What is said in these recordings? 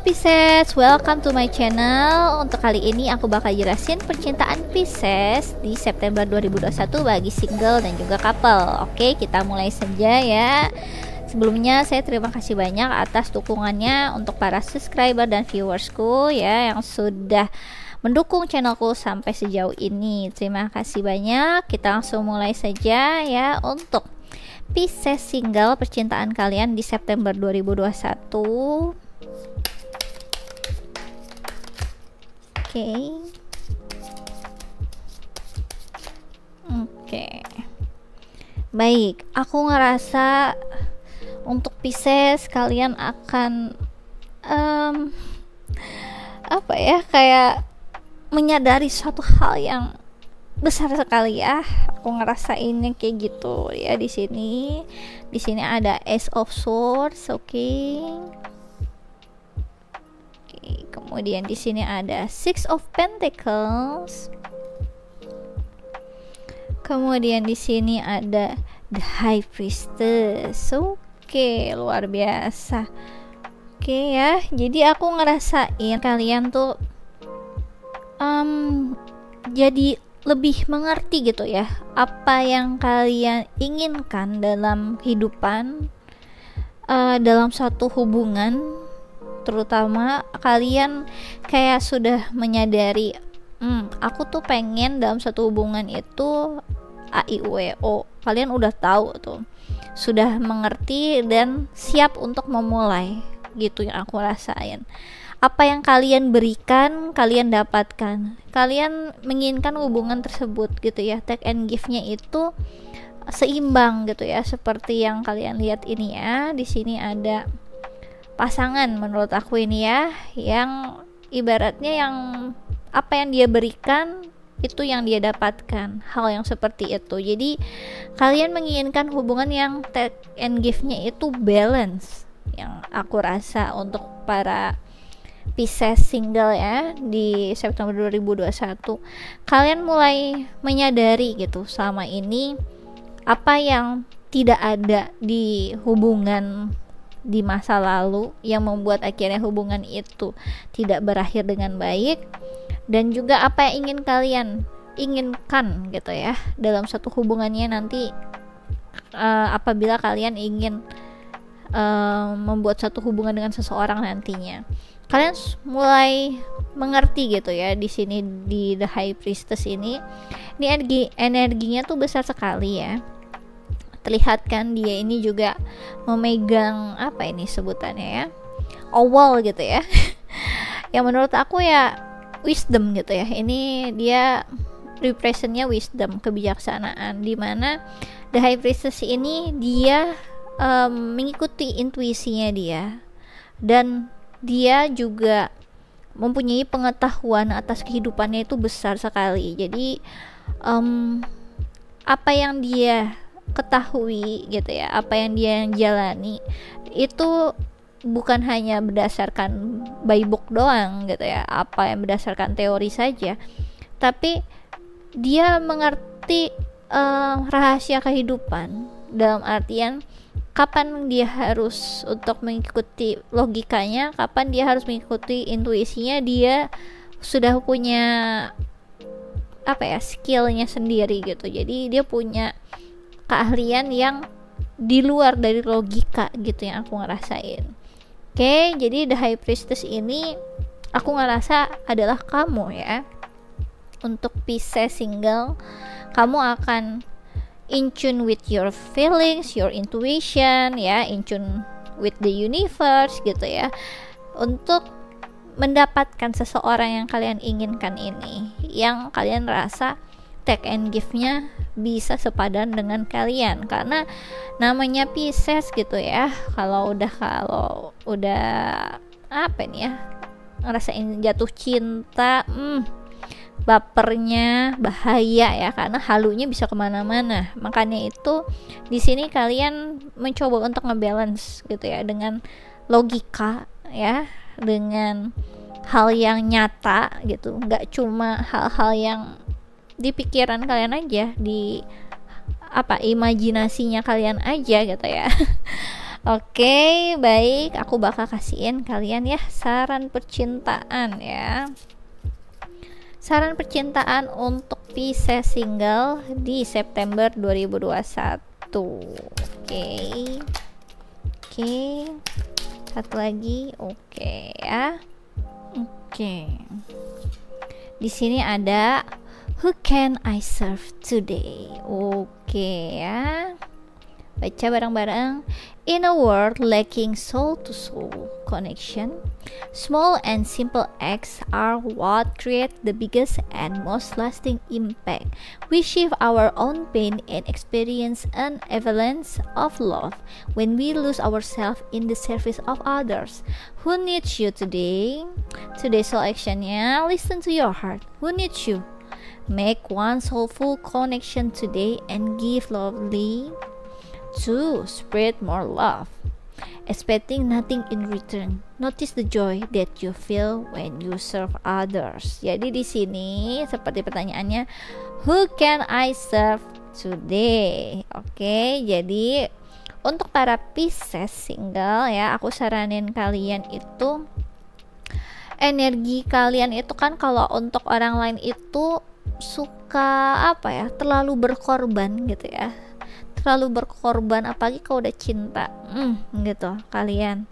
Pisces, welcome to my channel. Untuk kali ini aku bakal jelasin percintaan Pisces di September 2021 bagi single dan juga couple. Oke, kita mulai saja ya. Sebelumnya saya terima kasih banyak atas dukungannya untuk para subscriber dan viewersku ya yang sudah mendukung channelku sampai sejauh ini. Terima kasih banyak. Kita langsung mulai saja ya untuk Pisces single percintaan kalian di September 2021. Oke. Baik, aku ngerasa untuk Pisces kalian akan kayak menyadari suatu hal yang besar sekali ya. Aku ngerasainnya kayak gitu ya di sini. Di sini ada Ace of Swords, oke. Kemudian di sini ada Six of Pentacles. Kemudian di sini ada The High Priestess. Oke, luar biasa. Oke ya. Jadi aku ngerasain kalian tuh jadi lebih mengerti gitu ya apa yang kalian inginkan dalam kehidupan, dalam suatu hubungan. Terutama kalian kayak sudah menyadari aku tuh pengen dalam satu hubungan itu A, I, U, E, O. Kalian udah tahu tuh, sudah mengerti dan siap untuk memulai gitu yang aku rasain. Apa yang kalian berikan, kalian dapatkan. Kalian menginginkan hubungan tersebut gitu ya. Take and give-nya itu seimbang gitu ya. Seperti yang kalian lihat ini ya. Di sini ada pasangan menurut aku ini ya, yang ibaratnya yang apa yang dia berikan itu yang dia dapatkan, hal yang seperti itu. Jadi kalian menginginkan hubungan yang take and give-nya itu balance, yang aku rasa untuk para Pisces single ya di September 2021. Kalian mulai menyadari gitu selama ini apa yang tidak ada di hubungan di masa lalu yang membuat akhirnya hubungan itu tidak berakhir dengan baik, dan juga apa yang ingin kalian inginkan gitu ya dalam satu hubungannya nanti, apabila kalian ingin membuat satu hubungan dengan seseorang nantinya. Kalian mulai mengerti gitu ya di sini di The High Priestess ini energinya tuh besar sekali ya. Terlihat kan dia ini juga memegang apa ini sebutannya ya, owl gitu ya. Yang menurut aku ya wisdom gitu ya. Ini dia representnya wisdom, kebijaksanaan, dimana The High Priestess ini dia mengikuti intuisinya dia, dan dia juga mempunyai pengetahuan atas kehidupannya itu besar sekali. Jadi apa yang dia ketahui gitu ya, apa yang dia jalani itu bukan hanya berdasarkan by book doang gitu ya, apa yang berdasarkan teori saja, tapi dia mengerti rahasia kehidupan, dalam artian kapan dia harus untuk mengikuti logikanya, kapan dia harus mengikuti intuisinya. Dia sudah punya skillnya sendiri gitu. Jadi dia punya keahlian yang di luar dari logika gitu yang aku ngerasain. Oke, jadi The High Priestess ini aku ngerasa adalah kamu ya. Untuk Pisces single, kamu akan in tune with your feelings, your intuition ya, in tune with the universe gitu ya, untuk mendapatkan seseorang yang kalian inginkan ini, yang kalian rasa take and give-nya bisa sepadan dengan kalian. Karena namanya Pisces gitu ya, kalau udah ngerasain jatuh cinta, bapernya bahaya ya, karena halunya bisa kemana-mana. Makanya itu di sini kalian mencoba untuk ngebalance gitu ya, dengan logika ya, dengan hal yang nyata gitu, nggak cuma hal-hal yang di pikiran kalian aja, di imajinasinya kalian aja gitu ya. Oke, baik, aku bakal kasihin kalian ya saran percintaan ya. Saran percintaan untuk Pisces single di September 2021. Oke. Oke. Satu lagi. Oke ya. Oke. Di sini ada Who can I serve today? Oke ya. Baca bareng-bareng. In a world lacking soul-to-soul connection, small and simple acts are what create the biggest and most lasting impact. We shift our own pain and experience an avalanche of love when we lose ourselves in the service of others. Who needs you today? Today's soul actionnya, listen to your heart. Who needs you? Make one soulful connection today and give lovely to spread more love, expecting nothing in return. Notice the joy that you feel when you serve others. Jadi di sini seperti pertanyaannya, who can I serve today? Oke, jadi untuk para Pisces single ya, aku saranin kalian itu energi kalian itu kan kalau untuk orang lain itu suka apa ya, terlalu berkorban gitu ya, terlalu berkorban, apalagi kalau udah cinta gitu, kalian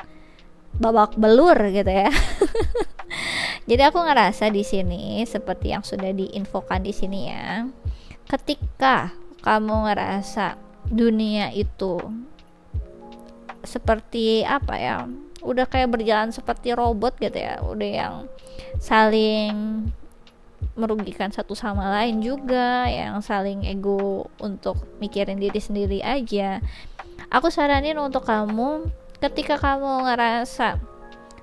babak belur gitu ya. Jadi aku ngerasa di sini seperti yang sudah diinfokan di sini ya, ketika kamu ngerasa dunia itu seperti apa ya, udah kayak berjalan seperti robot gitu ya, udah yang saling merugikan satu sama lain juga, yang saling ego untuk mikirin diri sendiri aja. Aku saranin untuk kamu, ketika kamu ngerasa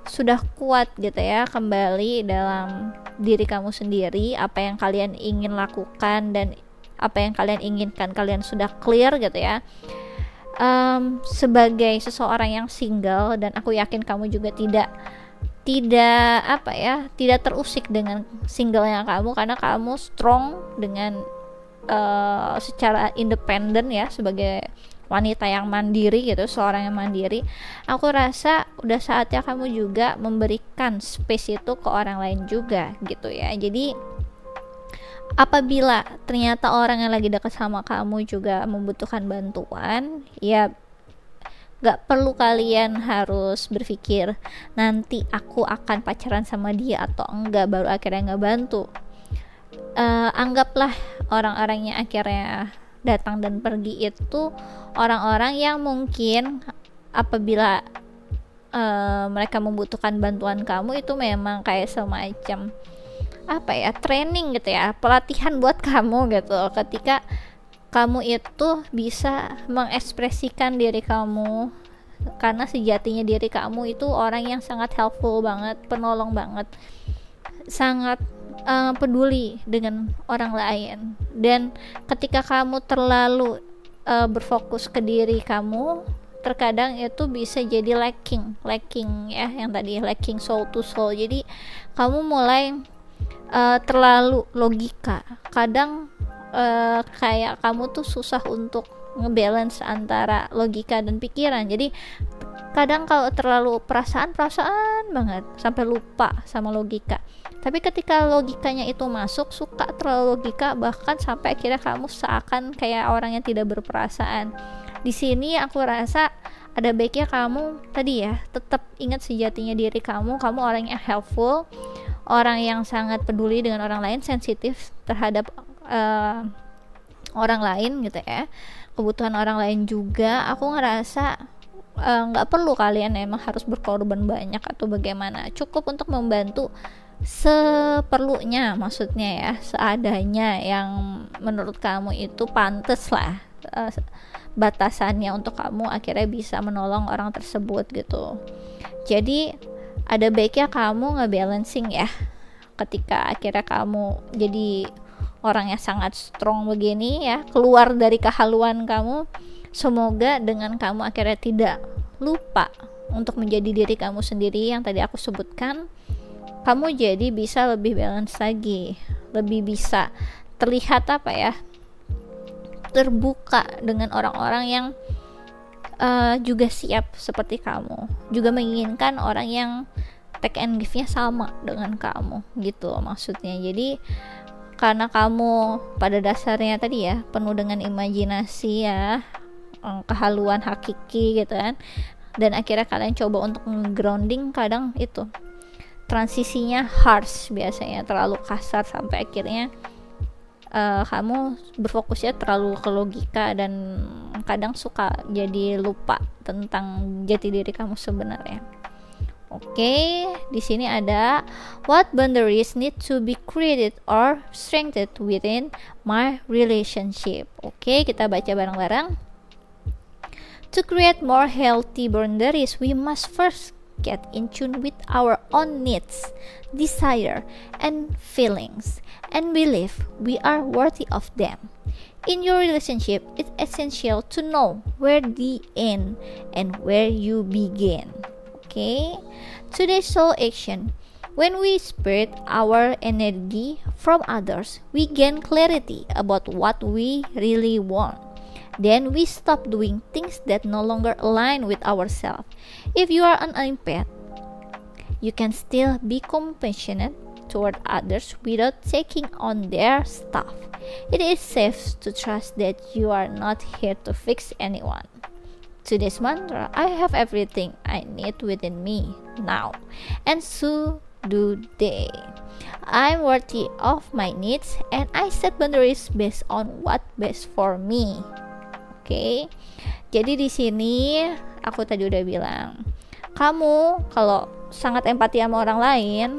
sudah kuat gitu ya kembali dalam diri kamu sendiri, apa yang kalian ingin lakukan dan apa yang kalian inginkan, kalian sudah clear gitu ya, sebagai seseorang yang single, dan aku yakin kamu juga tidak apa ya, tidak terusik dengan singlenya kamu, karena kamu strong dengan secara independen ya, sebagai wanita yang mandiri gitu, seorang yang mandiri. Aku rasa udah saatnya kamu juga memberikan space itu ke orang lain juga gitu ya. Jadi apabila ternyata orang yang lagi dekat sama kamu juga membutuhkan bantuan, ya gak perlu kalian harus berpikir nanti aku akan pacaran sama dia atau enggak baru akhirnya nggak bantu. Anggaplah orang-orang yang akhirnya datang dan pergi itu orang-orang yang mungkin apabila mereka membutuhkan bantuan kamu itu memang kayak semacam apa ya, training gitu ya, pelatihan buat kamu gitu, ketika kamu itu bisa mengekspresikan diri kamu, karena sejatinya diri kamu itu orang yang sangat helpful banget, penolong banget, sangat peduli dengan orang lain. Dan ketika kamu terlalu berfokus ke diri kamu, terkadang itu bisa jadi lacking ya, yang tadi lacking soul to soul. Jadi kamu mulai terlalu logika, kadang kayak kamu tuh susah untuk ngebalance antara logika dan pikiran. Jadi kadang kalau terlalu perasaan banget sampai lupa sama logika. Tapi ketika logikanya itu masuk, suka terlalu logika, bahkan sampai akhirnya kamu seakan kayak orang yang tidak berperasaan. Di sini aku rasa ada baiknya kamu tadi ya, tetap ingat sejatinya diri kamu orang yang helpful, orang yang sangat peduli dengan orang lain, sensitif terhadap orang lain gitu ya, kebutuhan orang lain juga. Aku ngerasa nggak perlu kalian emang harus berkorban banyak atau bagaimana, cukup untuk membantu seperlunya, maksudnya ya seadanya, yang menurut kamu itu pantas lah batasannya untuk kamu akhirnya bisa menolong orang tersebut gitu. Jadi ada baiknya kamu ngebalancing ya, ketika akhirnya kamu jadi orang yang sangat strong begini ya, keluar dari kehaluan kamu. Semoga dengan kamu akhirnya tidak lupa untuk menjadi diri kamu sendiri yang tadi aku sebutkan, kamu jadi bisa lebih balance lagi, lebih bisa terlihat apa ya, terbuka dengan orang-orang yang juga siap seperti kamu, juga menginginkan orang yang take and give-nya sama dengan kamu gitu maksudnya. Jadi karena kamu pada dasarnya tadi ya penuh dengan imajinasi ya, kehaluan hakiki gitu kan, dan akhirnya kalian coba untuk grounding, kadang itu transisinya harsh, biasanya terlalu kasar sampai akhirnya kamu berfokusnya terlalu ke logika dan kadang suka jadi lupa tentang jati diri kamu sebenarnya. Oke, di sini ada what boundaries need to be created or strengthened within my relationship. Oke, kita baca bareng-bareng. To create more healthy boundaries, we must first get in tune with our own needs, desire, and feelings, and believe we are worthy of them. In your relationship, it's essential to know where they end and where you begin. Okay? Today's soul action. When we spirit our energy from others, we gain clarity about what we really want. Then we stop doing things that no longer align with ourselves. If you are an empath, you can still be compassionate toward others without taking on their stuff. It is safe to trust that you are not here to fix anyone. Today's mantra: I have everything I need within me now, and so do they. I'm worthy of my needs, and I set boundaries based on what best for me. Oke, jadi di sini aku tadi udah bilang, kamu kalau sangat empati sama orang lain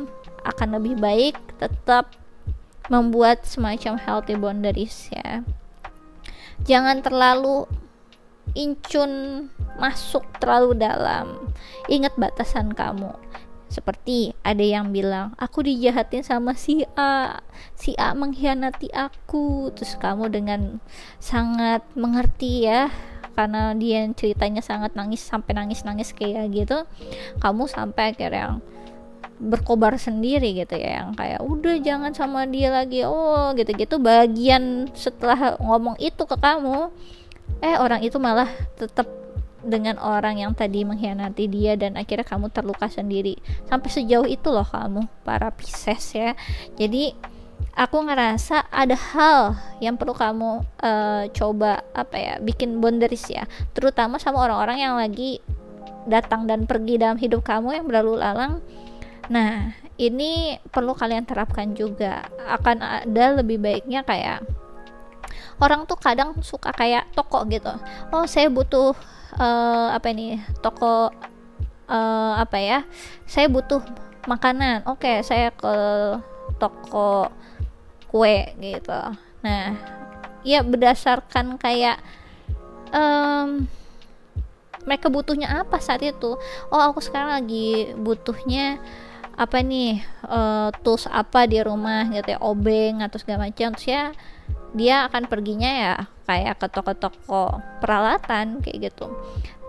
akan lebih baik tetap membuat semacam healthy boundaries ya. Jangan terlalu incun masuk terlalu dalam. Ingat batasan kamu. Seperti ada yang bilang, aku dijahatin sama si A mengkhianati aku. Terus kamu dengan sangat mengerti ya, karena dia ceritanya sangat nangis, sampai nangis kayak gitu, kamu sampai akhirnya berkobar sendiri gitu ya, yang kayak udah jangan sama dia lagi, oh gitu-gitu. Bagian setelah ngomong itu ke kamu, orang itu malah tetap dengan orang yang tadi mengkhianati dia, dan akhirnya kamu terluka sendiri. Sampai sejauh itu loh kamu, para Pisces ya. Jadi aku ngerasa ada hal yang perlu kamu coba bikin boundaries ya, terutama sama orang-orang yang lagi datang dan pergi dalam hidup kamu yang berlalu lalang. Nah, ini perlu kalian terapkan juga. Akan ada lebih baiknya kayak orang tuh kadang suka kayak toko gitu. Oh, saya butuh toko saya butuh makanan. Oke, saya ke toko kue gitu. Nah, ya berdasarkan kayak mereka butuhnya apa saat itu. Oh, aku sekarang lagi butuhnya tools apa di rumah gitu ya, obeng atau segala macam. Terus ya dia akan perginya ya kayak ke toko-toko peralatan kayak gitu.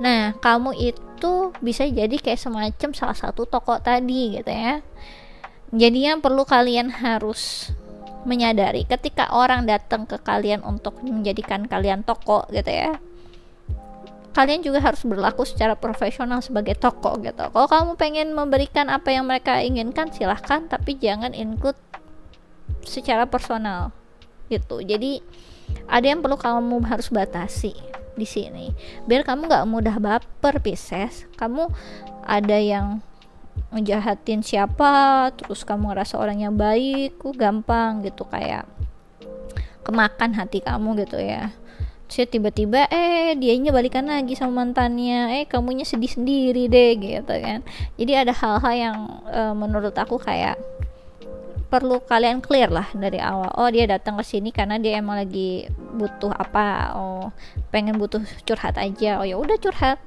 Nah, kamu itu bisa jadi kayak semacam salah satu toko tadi gitu ya. Jadinya perlu kalian harus menyadari ketika orang datang ke kalian untuk menjadikan kalian toko gitu ya, kalian juga harus berlaku secara profesional sebagai toko gitu. Kalau kamu pengen memberikan apa yang mereka inginkan, silahkan, tapi jangan include secara personal gitu. Jadi ada yang perlu kamu harus batasi di sini biar kamu nggak mudah baper Pisces. Kamu ada yang ngejahatin siapa, terus kamu ngerasa orangnya baik, gampang gitu kayak kemakan hati kamu gitu ya. Terus tiba-tiba dianya balikan lagi sama mantannya, kamunya sedih sendiri deh gitu kan. Jadi ada hal-hal yang menurut aku kayak perlu kalian clear lah dari awal. Oh, dia datang ke sini karena dia emang lagi butuh apa, pengen butuh curhat aja. Oh ya udah curhat.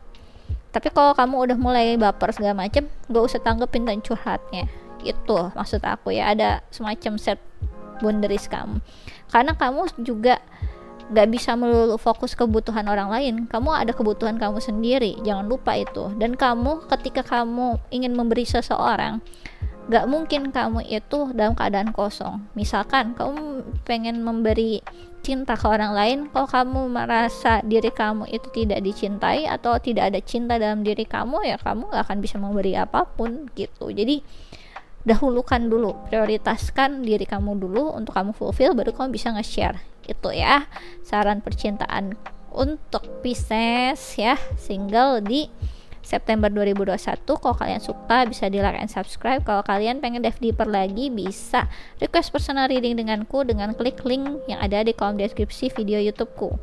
Tapi kalau kamu udah mulai baper segala macem, gak usah tanggepin dan curhatnya. Itu maksud aku ya, ada semacam set boundaries kamu. Karena kamu juga gak bisa melulu fokus kebutuhan orang lain. Kamu ada kebutuhan kamu sendiri, jangan lupa itu. Dan kamu ketika kamu ingin memberi seseorang, Gak mungkin kamu itu dalam keadaan kosong. Misalkan kamu pengen memberi cinta ke orang lain, kalau kamu merasa diri kamu itu tidak dicintai atau tidak ada cinta dalam diri kamu, ya kamu gak akan bisa memberi apapun gitu. Jadi dahulukan dulu, prioritaskan diri kamu dulu untuk kamu fulfill, baru kamu bisa nge-share. Itu ya saran percintaan untuk Pisces ya, single di September 2021. Kalau kalian suka bisa di like and subscribe. Kalau kalian pengen dive deeper lagi, bisa request personal reading denganku dengan klik link yang ada di kolom deskripsi video YouTubeku.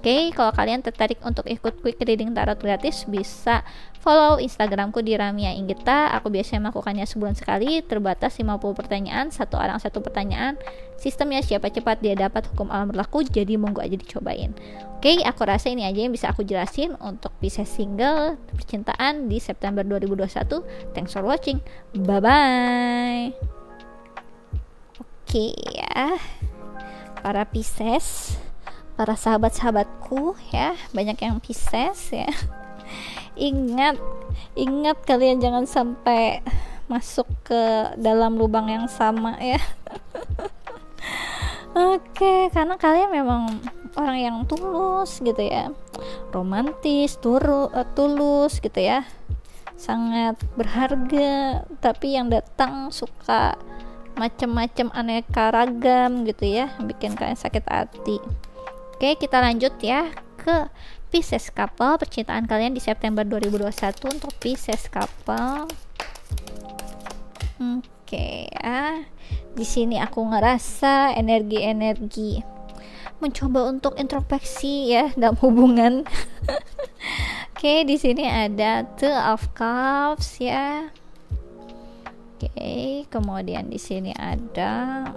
Oke, kalau kalian tertarik untuk ikut quick reading tarot gratis, bisa follow Instagramku di Ramia Inggita. Aku biasanya melakukannya sebulan sekali, terbatas 50 pertanyaan, satu orang satu pertanyaan. Sistemnya siapa cepat dia dapat, hukum alam berlaku, jadi monggo aja dicobain. Oke, aku rasa ini aja yang bisa aku jelasin untuk Pisces single percintaan di September 2021. Thanks for watching. Bye-bye. Oke ya, para Pisces, para sahabat-sahabatku ya, banyak yang Pisces ya. Ingat kalian jangan sampai masuk ke dalam lubang yang sama ya. Oke, karena kalian memang orang yang tulus gitu ya, romantis, tulus gitu ya, sangat berharga, tapi yang datang suka macam-macam aneka ragam gitu ya, bikin kalian sakit hati. Oke, kita lanjut ya ke Pisces couple, percintaan kalian di September 2021 untuk Pisces couple. Oke ya, di sini aku ngerasa energi mencoba untuk introspeksi ya dalam hubungan. Oke, di sini ada Two of Cups ya. Oke, kemudian di sini ada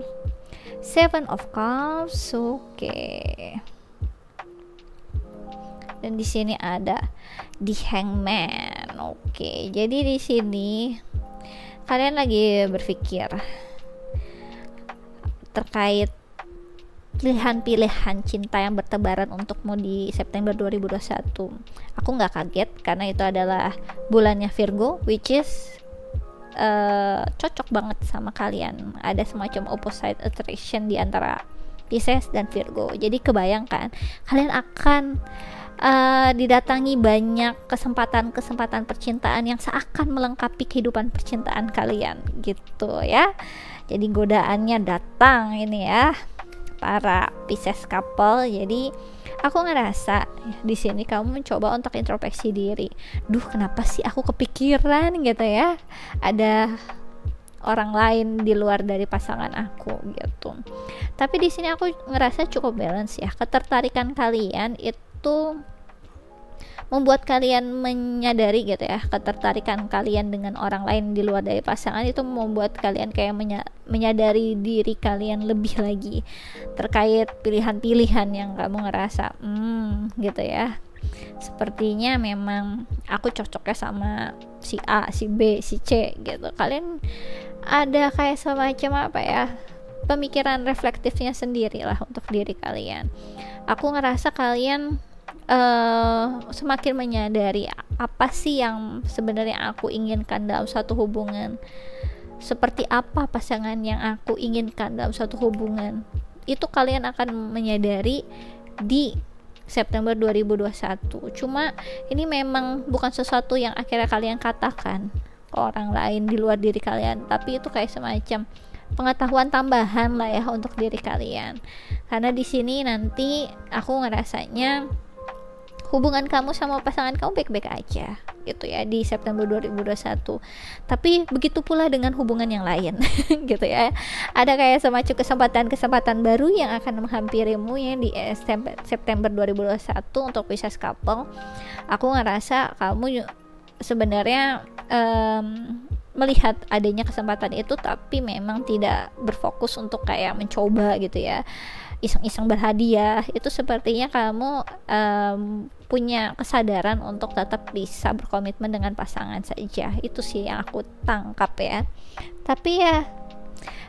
Seven of Cups. Oke. Dan di sini ada The Hangman. Oke, jadi di sini kalian lagi berpikir terkait pilihan-pilihan cinta yang bertebaran untukmu di September 2021. Aku nggak kaget karena itu adalah bulannya Virgo, which is cocok banget sama kalian. Ada semacam opposite attraction di antara Pisces dan Virgo. Jadi kebayangkan kalian akan didatangi banyak kesempatan percintaan yang seakan melengkapi kehidupan percintaan kalian gitu ya. Jadi godaannya datang ini ya, para Pisces couple. Jadi aku ngerasa di sini kamu mencoba untuk introspeksi diri. Duh, kenapa sih aku kepikiran gitu ya, ada orang lain di luar dari pasangan aku gitu. Tapi di sini aku ngerasa cukup balance ya. Ketertarikan kalian itu membuat kalian menyadari gitu ya, ketertarikan kalian dengan orang lain di luar dari pasangan itu membuat kalian kayak menyadari diri kalian lebih lagi terkait pilihan-pilihan yang kamu ngerasa gitu ya, sepertinya memang aku cocoknya sama si A, si B, si C gitu. Kalian ada kayak semacam apa ya, pemikiran reflektifnya sendiri lah untuk diri kalian. Aku ngerasa kalian semakin menyadari apa sih yang sebenarnya aku inginkan dalam suatu hubungan, seperti apa pasangan yang aku inginkan dalam suatu hubungan. Itu kalian akan menyadari di September 2021. Cuma ini memang bukan sesuatu yang akhirnya kalian katakan ke orang lain di luar diri kalian, tapi itu kayak semacam pengetahuan tambahan lah ya untuk diri kalian. Karena di sini nanti aku ngerasanya hubungan kamu sama pasangan kamu baik-baik aja gitu ya di September 2021. Tapi begitu pula dengan hubungan yang lain gitu ya. Ada kayak semacam kesempatan baru yang akan menghampirimu ya di September 2021 untuk Pisces couple. Aku ngerasa kamu sebenarnya melihat adanya kesempatan itu, tapi memang tidak berfokus untuk kayak mencoba gitu ya, iseng-iseng berhadiah. Itu sepertinya kamu punya kesadaran untuk tetap bisa berkomitmen dengan pasangan saja. Itu sih yang aku tangkap ya. Tapi ya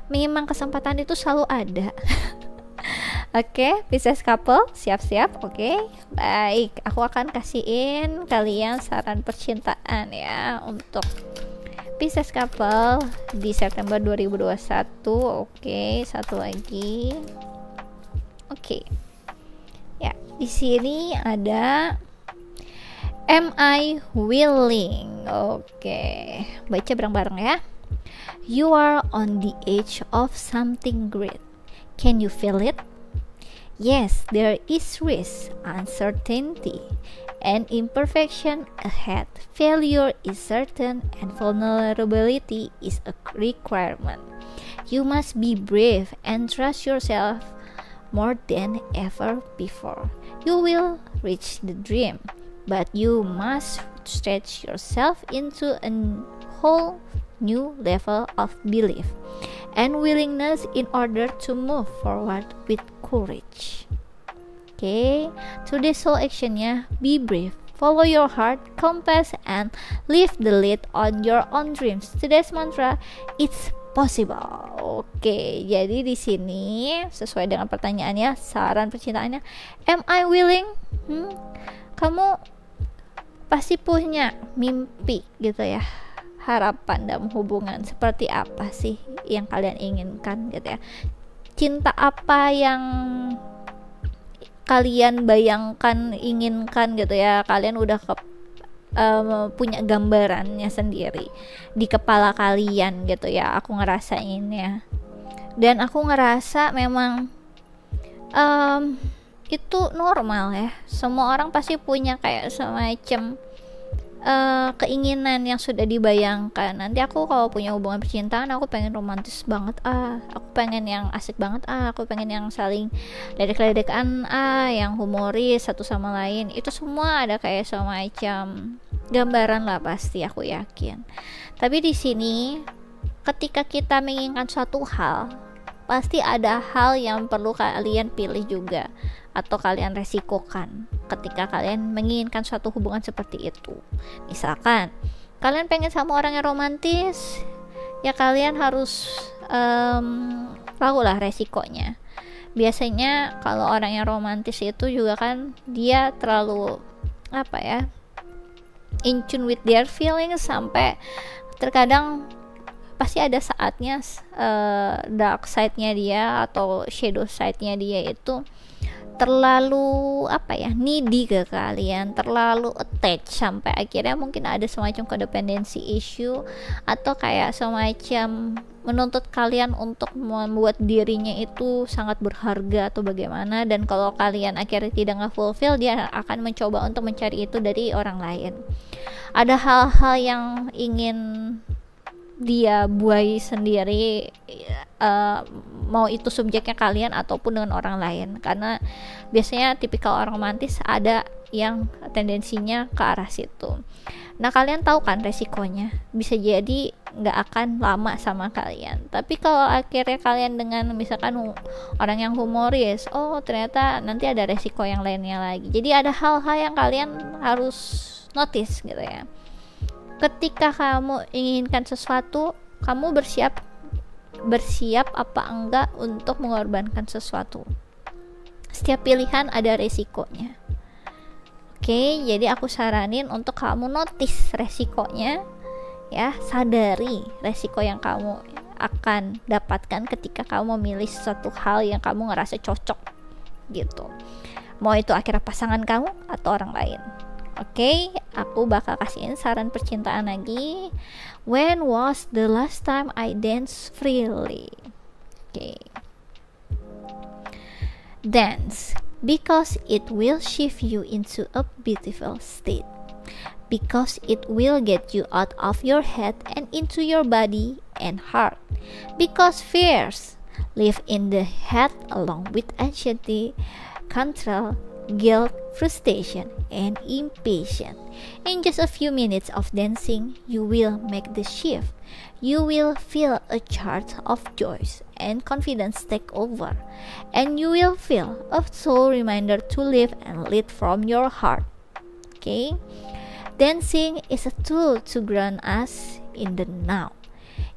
memang kesempatan itu selalu ada. Oke, Pisces couple, siap-siap. Oke, baik, aku akan kasihin kalian saran percintaan ya untuk Pisces couple di September 2021. Oke, satu lagi. Oke. Ya, di sini ada Am I willing? Oke, baca bareng-bareng ya. You are on the edge of something great. Can you feel it? Yes, there is risk, uncertainty, and imperfection ahead. Failure is certain and vulnerability is a requirement. You must be brave and trust yourself more than ever before. You will reach the dream, but you must stretch yourself into a whole new level of belief and willingness in order to move forward with courage. Okay, today's soul actionnya, be brave, follow your heart compass, and leave the lead on your own dreams. Today's mantra, it's possible. Oke, jadi di sini sesuai dengan pertanyaannya, saran percintaannya, am I willing? Kamu pasti punya mimpi gitu ya, harapan dalam hubungan seperti apa sih yang kalian inginkan gitu ya. Cinta apa yang kalian bayangkan, inginkan gitu ya. Kalian udah punya gambarannya sendiri di kepala kalian gitu ya. Aku ngerasainnya, dan aku ngerasa memang itu normal ya. Semua orang pasti punya kayak semacam keinginan yang sudah dibayangkan. Nanti aku kalau punya hubungan percintaan, aku pengen romantis banget, aku pengen yang asik banget, aku pengen yang saling ledek-ledekan, yang humoris satu sama lain. Itu semua ada kayak semacam gambaran lah, pasti aku yakin. Tapi di sini ketika kita menginginkan suatu hal, pasti ada hal yang perlu kalian pilih juga, atau kalian resikokan ketika kalian menginginkan suatu hubungan seperti itu. Misalkan kalian pengen sama orang yang romantis, ya kalian harus tahu lah resikonya. Biasanya kalau orang yang romantis itu juga kan dia terlalu in tune with their feelings, sampai terkadang pasti ada saatnya dark side-nya dia atau shadow side-nya dia itu terlalu needy ke kalian, terlalu attached, sampai akhirnya mungkin ada semacam codependency issue, atau kayak semacam menuntut kalian untuk membuat dirinya itu sangat berharga atau bagaimana. Dan kalau kalian akhirnya tidak nge-fulfill, dia akan mencoba untuk mencari itu dari orang lain. Ada hal-hal yang ingin dia buai sendiri, mau itu subjeknya kalian ataupun dengan orang lain, karena biasanya tipikal orang romantis ada yang tendensinya ke arah situ. Nah, kalian tahu kan resikonya, bisa jadi nggak akan lama sama kalian. Tapi kalau akhirnya kalian dengan misalkan orang yang humoris, ternyata nanti ada resiko yang lainnya lagi. Jadi ada hal-hal yang kalian harus notice gitu ya. Ketika kamu inginkan sesuatu, kamu bersiap apa enggak untuk mengorbankan sesuatu. Setiap pilihan ada resikonya. Oke, jadi aku saranin untuk kamu notice resikonya ya, sadari resiko yang kamu akan dapatkan ketika kamu memilih sesuatu hal yang kamu ngerasa cocok gitu. Mau itu akhirnya pasangan kamu atau orang lain. Oke, aku bakal kasihin saran percintaan lagi. When was the last time I danced freely? Oke. Dance, because it will shift you into a beautiful state. Because it will get you out of your head and into your body and heart. Because fears live in the head along with anxiety, control, guilt, frustration, and impatience. In just a few minutes of dancing, you will make the shift. You will feel a charge of joy and confidence take over, and you will feel a soul reminder to live and lead from your heart. Okay? Dancing is a tool to ground us in the now.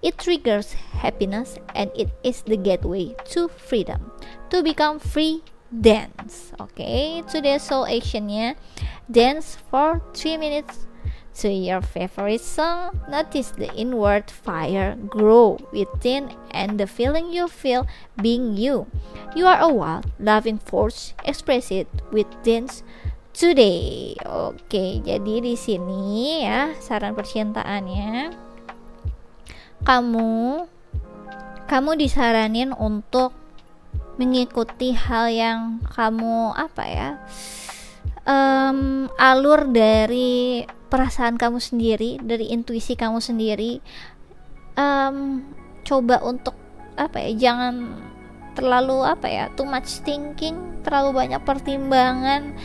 It triggers happiness, and it is the gateway to freedom. To become free, dance. Okay, today's soul actionnya, dance for 3 minutes to your favorite song, notice the inward fire grow within and the feeling you feel being you. You are a wild, loving force, express it with dance today. Oke, jadi di sini ya saran percintaannya, kamu disaranin untuk mengikuti hal yang kamu alur dari perasaan kamu sendiri, dari intuisi kamu sendiri. Coba untuk jangan terlalu too much thinking, terlalu banyak pertimbangan.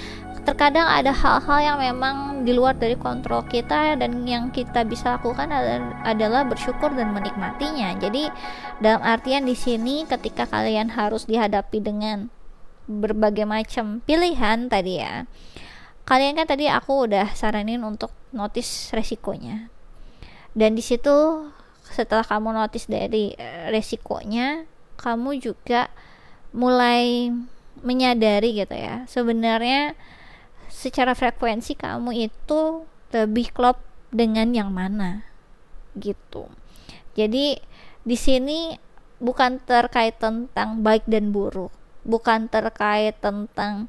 Terkadang ada hal-hal yang memang di luar dari kontrol kita, dan yang kita bisa lakukan adalah bersyukur dan menikmatinya. Jadi dalam artian di sini ketika kalian harus dihadapi dengan berbagai macam pilihan tadi ya, kalian kan tadi aku udah saranin untuk notice resikonya, dan di situ setelah kamu notice dari resikonya, kamu juga mulai menyadari gitu ya, sebenarnya secara frekuensi kamu itu lebih klop dengan yang mana gitu. Jadi di sini bukan terkait tentang baik dan buruk, bukan terkait tentang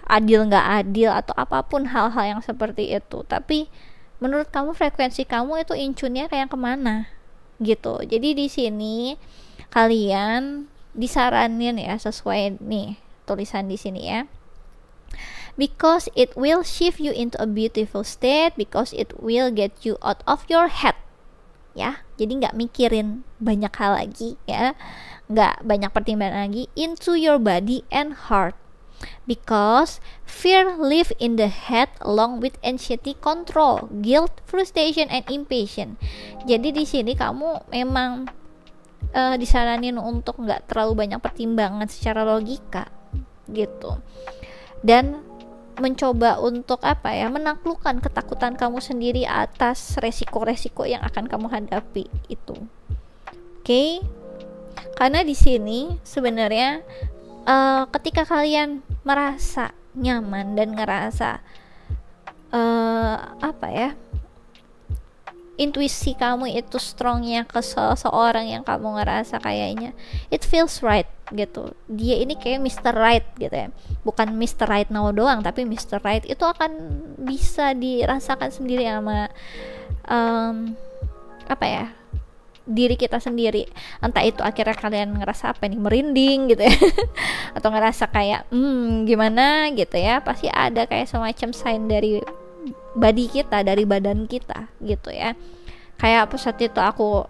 adil nggak adil atau apapun hal-hal yang seperti itu, tapi menurut kamu frekuensi kamu itu incunnya kayak kemana gitu. Jadi di sini kalian disaranin ya, sesuai nih tulisan di sini ya, because it will shift you into a beautiful state, because it will get you out of your head ya. Jadi nggak mikirin banyak hal lagi ya, nggak banyak pertimbangan lagi, into your body and heart, because fear live in the head along with anxiety, control, guilt, frustration and impatience. Jadi di sini kamu memang disaranin untuk nggak terlalu banyak pertimbangan secara logika gitu, dan mencoba untuk menaklukkan ketakutan kamu sendiri atas resiko-resiko yang akan kamu hadapi itu. Oke? Karena di sini sebenarnya ketika kalian merasa nyaman dan ngerasa intuisi kamu itu strongnya ke seseorang yang kamu ngerasa kayaknya it feels right gitu, dia ini kayak Mr. Right gitu ya, bukan Mr. Right now doang, tapi Mr. Right itu akan bisa dirasakan sendiri sama diri kita sendiri. Entah itu akhirnya kalian ngerasa merinding gitu ya atau ngerasa kayak gimana gitu ya, pasti ada kayak semacam sign dari body kita, dari badan kita gitu ya. Kayak saat itu aku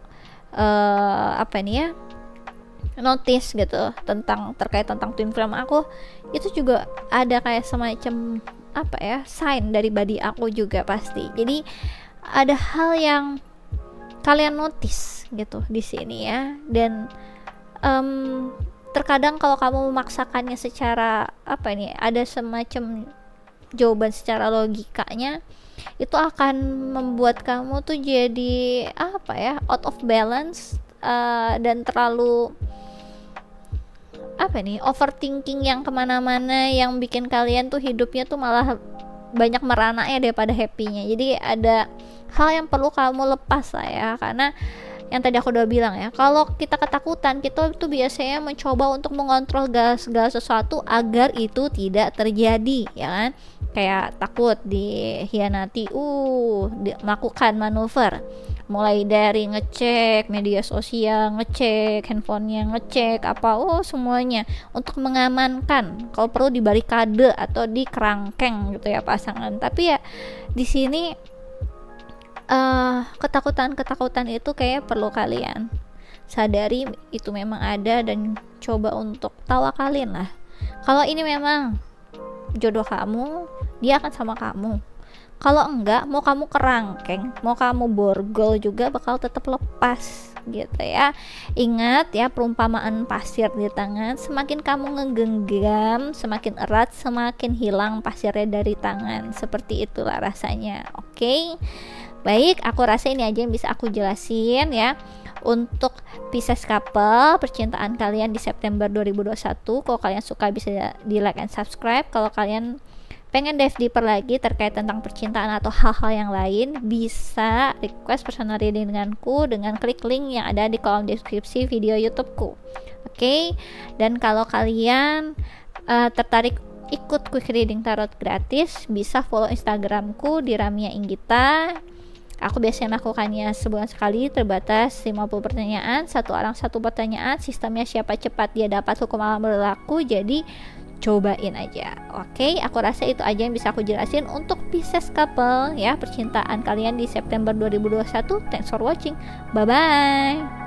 notice gitu terkait tentang twin flame aku, itu juga ada kayak semacam sign dari body aku juga pasti. Jadi ada hal yang kalian notice gitu di sini ya, dan terkadang kalau kamu memaksakannya secara ada semacam jawaban secara logikanya, itu akan membuat kamu tuh jadi out of balance, dan terlalu overthinking yang kemana-mana, yang bikin kalian tuh hidupnya tuh malah banyak merana ya daripada happy-nya. Jadi ada hal yang perlu kamu lepas lah ya, karena yang tadi aku udah bilang ya, kalau kita ketakutan, kita tuh biasanya mencoba untuk mengontrol segala sesuatu agar itu tidak terjadi ya kan. Kayak takut dikhianati, melakukan manuver, mulai dari ngecek media sosial, ngecek handphonenya, ngecek semuanya untuk mengamankan, kalau perlu dibarikade atau dikerangkeng gitu ya pasangan. Tapi ya di sini ketakutan itu kayak perlu kalian sadari itu memang ada, dan coba untuk tawakalin lah. Kalau ini memang jodoh kamu, dia akan sama kamu. Kalau enggak, mau kamu kerangkeng, mau kamu borgol juga bakal tetap lepas gitu ya. Ingat ya perumpamaan pasir di tangan, semakin kamu ngegenggam semakin erat, semakin hilang pasirnya dari tangan. Seperti itulah rasanya. Oke? Baik, aku rasa ini aja yang bisa aku jelasin ya untuk Pisces couple, percintaan kalian di September 2021. Kalau kalian suka bisa di like and subscribe. Kalau kalian pengen dive deeper lagi terkait tentang percintaan atau hal-hal yang lain, bisa request personal reading denganku dengan klik link yang ada di kolom deskripsi video YouTubeku. Oke, dan kalau kalian tertarik ikut quick reading tarot gratis, bisa follow Instagramku di Ramia Inggita. Aku biasanya melakukannya sebulan sekali, terbatas 50 pertanyaan, satu orang satu pertanyaan, sistemnya siapa cepat dia dapat hukum alam berlaku, jadi cobain aja. Oke, aku rasa itu aja yang bisa aku jelasin untuk Pisces couple ya, percintaan kalian di September 2021. Thanks for watching, bye bye.